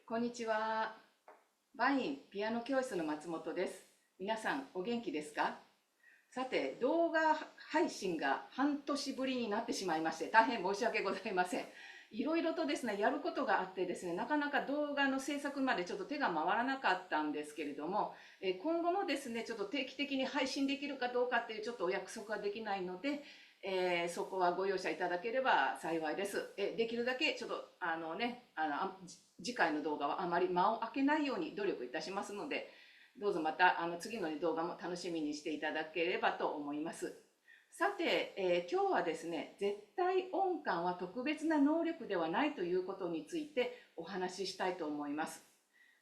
こんにちは。バインピアノ教室の松本です。皆さんお元気ですか？さて、動画配信が半年ぶりになってしまいまして大変申し訳ございません。いろいろとですね、やることがあってですね、なかなか動画の制作までちょっと手が回らなかったんですけれども、今後もですね、ちょっと定期的に配信できるかどうかっていうちょっとお約束ができないので、そこはご容赦いただければ幸いです。できるだけちょっと次回の動画はあまり間を空けないように努力いたしますので、どうぞまた次の動画も楽しみにしていただければと思います。さて、今日はですね、絶対音感は特別な能力ではないということについてお話ししたいと思います。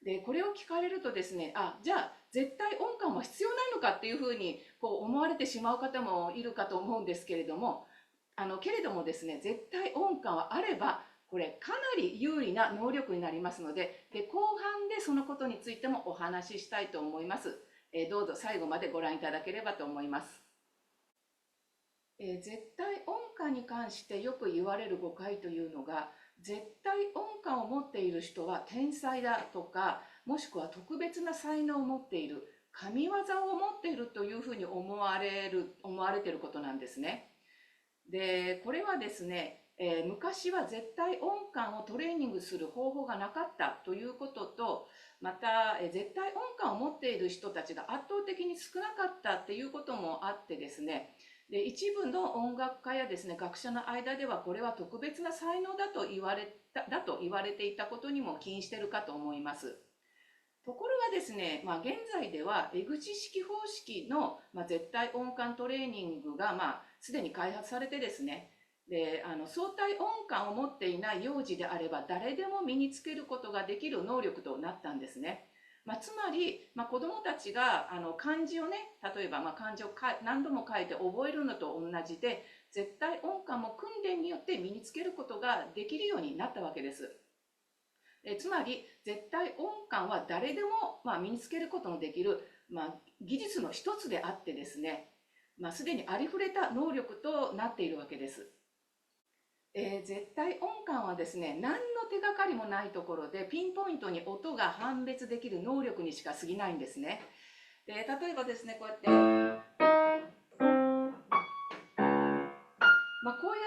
で、これを聞かれるとですね、じゃあ絶対音感は必要ないのかっていうふうに思われてしまう方もいるかと思うんですけれども、けれどもですね、絶対音感はあれば、これかなり有利な能力になりますので、後半でそのことについてもお話ししたいと思います。どうぞ最後までご覧いただければと思います。絶対音感に関してよく言われる誤解というのが、絶対音感を持っている人は天才だとか、もしくは特別な才能を持っている、神業を持っているというふうに思われていることなんですね。で、これはですね、昔は絶対音感をトレーニングする方法がなかったということと、また、絶対音感を持っている人たちが圧倒的に少なかったっていうこともあってですね、で、一部の音楽家やですね、学者の間ではこれは特別な才能だと言われていたことにも起因しているかと思います。ところがですね、現在では江口式方式の、絶対音感トレーニングが、すでに開発されてですね、で相対音感を持っていない幼児であれば誰でも身につけることができる能力となったんですね。つまり、子どもたちが漢字をね、例えば漢字を何度も書いて覚えるのと同じで、絶対音感も訓練によって身につけることができるようになったわけです。つまり絶対音感は誰でも身につけることのできる、技術の一つであってですね、すでにありふれた能力となっているわけです。絶対音感はですね、何の手がかりもないところでピンポイントに音が判別できる能力にしか過ぎないんですね。で、例えばですね、こうやってこうや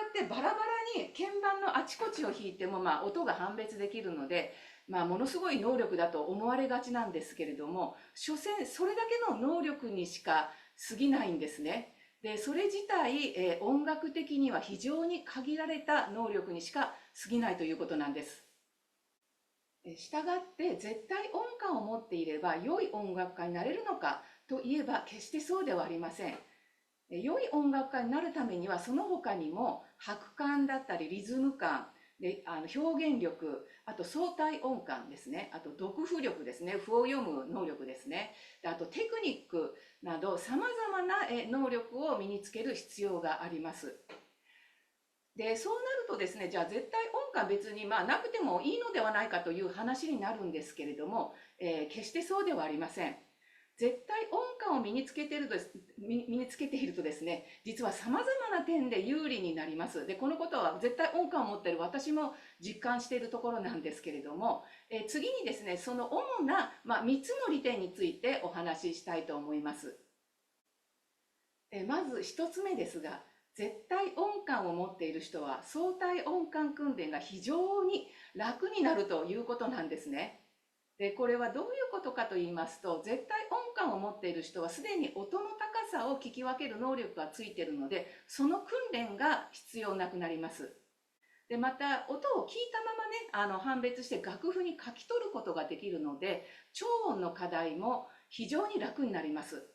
ってバラバラに鍵盤のあちこちを弾いても音が判別できるので、ものすごい能力だと思われがちなんですけれども、所詮それだけの能力にしか過ぎないんですね。で、それ自体、音楽的には非常に限られた能力にしか過ぎないということなんです。したがって絶対音感を持っていれば良い音楽家になれるのかといえば決してそうではありません。良い音楽家になるためにはその他にも拍感だったりリズム感で表現力、あと相対音感ですね、あと読譜力ですね、譜を読む能力ですね、であとテクニックなどさまざまな能力を身につける必要があります。でそうなるとですね、じゃあ絶対音感別になくてもいいのではないかという話になるんですけれども、決してそうではありません。絶対音感を身につけているとですね、実はさまざまな点で有利になります。で、このことは絶対音感を持っている私も実感しているところなんですけれども、次にですね、その主な、3つの利点についてお話ししたいと思います。まず1つ目ですが、絶対音感を持っている人は相対音感訓練が非常に楽になるということなんですね。で、これはどういうことかと言いますと、絶対音感を持っている人はすでに音の高さを聞き分ける能力がついているので、その訓練が必要なくなります。で、また音を聞いたままね、判別して楽譜に書き取ることができるので、超音の課題も非常に楽になります。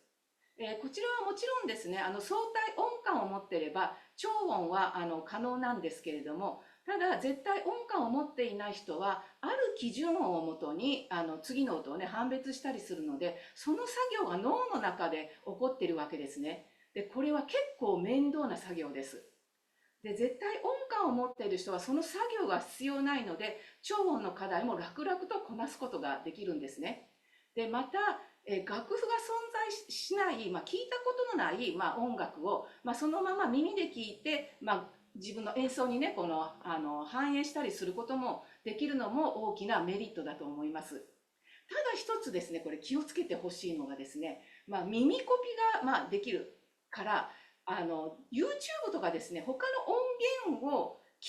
こちらはもちろんですね、相対音感を持っていれば超音は可能なんですけれども、ただ絶対音感を持っていない人はある基準音をもとに次の音をね判別したりするので、その作業が脳の中で起こっているわけですね。で、これは結構面倒な作業です。で、絶対音感を持っている人はその作業が必要ないので、超音の課題も楽々とこなすことができるんですね。で、また楽譜が存在しない、聞いたことのない、音楽を、そのまま耳で聞いて、自分の演奏にね反映したりすることもできるのも大きなメリットだと思います。ただ一つですね、これ気をつけてほしいのがですね、耳コピが、できるから、YouTube とかですね、他の音源を聞い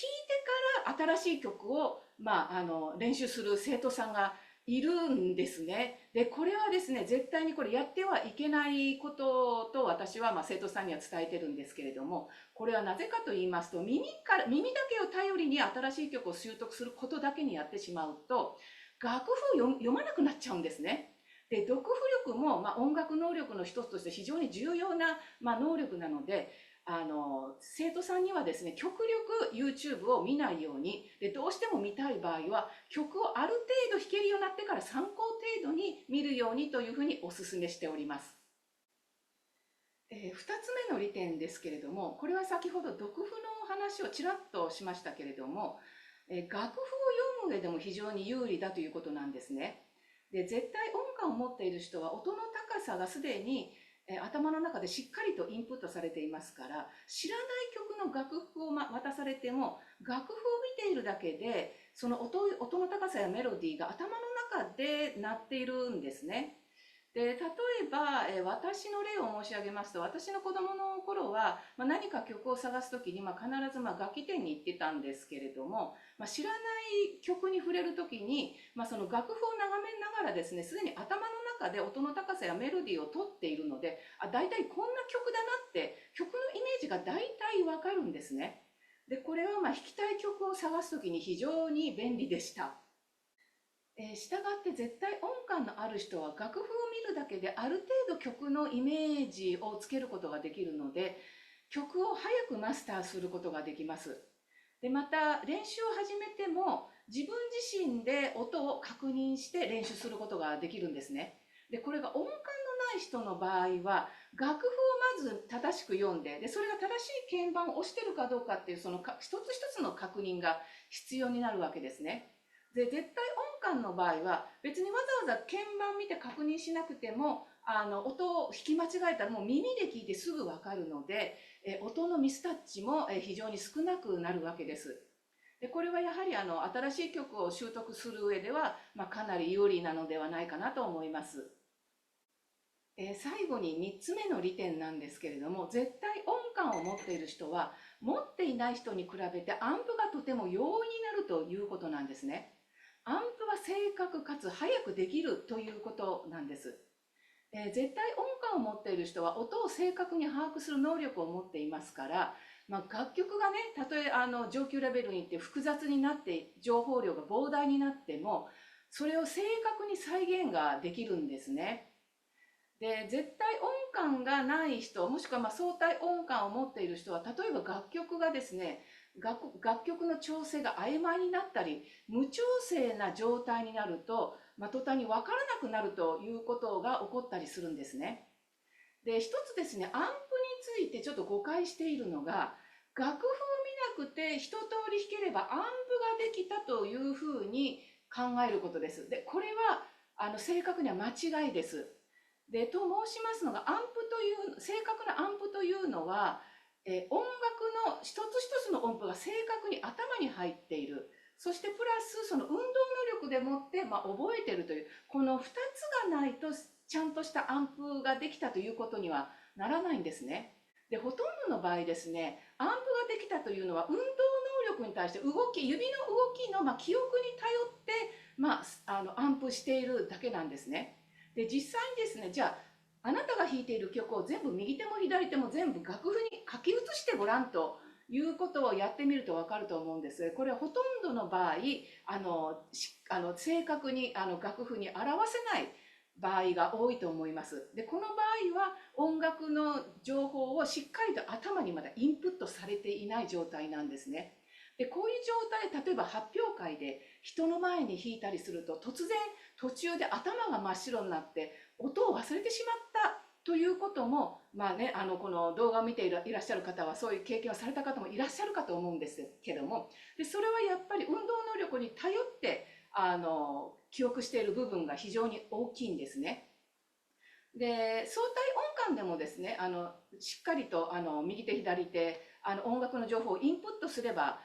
てから新しい曲を、練習する生徒さんがいるんですね。で、これはですね、絶対にこれやってはいけないことと私は生徒さんには伝えてるんですけれども、これはなぜかと言いますと、耳だけを頼りに新しい曲を習得することだけにやってしまうと、楽譜を読まなくなっちゃうんですね。で、読譜力も、音楽能力の一つとして非常に重要な、能力なので、生徒さんにはですね、極力 YouTube を見ないように、で、どうしても見たい場合は、曲をある程度弾けるようになってから参考程度に見るようにというふうにお勧めしております。2つ目の利点ですけれども、これは先ほど読譜の話をちらっとしましたけれども、楽譜を読む上でも非常に有利だということなんですね。で、絶対音感を持っている人は音の高さがすでに頭の中でしっかりとインプットされていますから、知らない曲の楽譜を渡されても、楽譜を見ているだけで、その音の高さやメロディーが頭の中で鳴っているんですね。で、例えば、私の例を申し上げますと、私の子供の頃は、何か曲を探すときに、必ず楽器店に行ってたんですけれども、知らない曲に触れるときに、その楽譜を眺めながらですね、すでに頭の中で音の高さやメロディーを取っているので、大体こんな曲だなって、曲のイメージが大体わかるんですね。で、これは弾きたい曲を探すときに非常に便利でした。従って絶対音感のある人は楽譜を見るだけである程度曲のイメージをつけることができるので、曲を早くマスターすることができます。で、また練習を始めても自分自身で音を確認して練習することができるんですね。で、これが音感のない人の場合は楽譜をまず正しく読んで、それが正しい鍵盤を押してるかどうかっていうその一つ一つの確認が必要になるわけですね。で、絶対音感の場合は別にわざわざ鍵盤見て確認しなくても音を弾き間違えたらもう耳で聞いてすぐ分かるので、音のミスタッチも非常に少なくなるわけです。で、これはやはり新しい曲を習得する上では、かなり有利なのではないかなと思います。最後に3つ目の利点なんですけれども、絶対音感を持っている人は持っていない人に比べてアンプがとても容易になるということなんですね。アンプは正確かつ早くできるということなんです。絶対音感を持っている人は音を正確に把握する能力を持っていますから、楽曲がね、たとえ上級レベルに行って複雑になって情報量が膨大になっても、それを正確に再現ができるんですね。で、絶対音感がない人、もしくは相対音感を持っている人は、例えば楽曲がですね、楽曲の調整が曖昧になったり、無調整な状態になると、途端に分からなくなるということが起こったりするんですね。で、一つですね、アンプについてちょっと誤解しているのが、楽譜を見なくて一通り弾ければアンプができたというふうに考えることです。で、これは正確には間違いです。で、と申しますのが、アンプという、正確なアンプというのは、音楽の一つ一つの音符が正確に頭に入っている。そしてプラスその運動能力でもって、覚えているという、この2つがないとちゃんとしたアンプができたということにはならないんですね。で、ほとんどの場合ですね、アンプができたというのは運動能力に対して指の動きの記憶に頼って、アンプしているだけなんですね。で、実際にですね、じゃあ、あなたが弾いている曲を全部右手も左手も全部楽譜に書き写してごらんということをやってみるとわかると思うんです。これはほとんどの場合、正確に楽譜に表せない場合が多いと思います。で、この場合は音楽の情報をしっかりと頭にまだインプットされていない状態なんですね。で、こういう状態、例えば発表会で人の前に弾いたりすると突然途中で頭が真っ白になって音を忘れてしまったということも、この動画を見ていらっしゃる方はそういう経験をされた方もいらっしゃるかと思うんですけども、で、それはやっぱり運動能力に頼って記憶している部分が非常に大きいんですね。で、相対音感でもですね、しっかりと右手左手音楽の情報をインプットすれば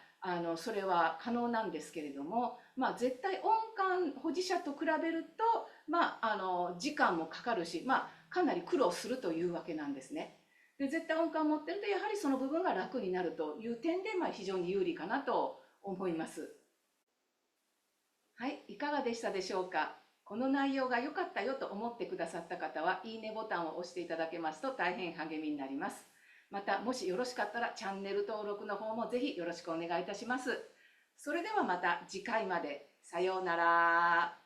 それは可能なんですけれども、絶対音感保持者と比べると、時間もかかるし、かなり苦労するというわけなんですね。で、絶対音感を持ってると、やはりその部分が楽になるという点で、非常に有利かなと思います。はい、いかがでしたでしょうか。この内容が良かったよと思ってくださった方は、いいねボタンを押していただけますと大変励みになります。また、もしよろしかったらチャンネル登録の方もぜひよろしくお願いいたします。それではまた次回まで。さようなら。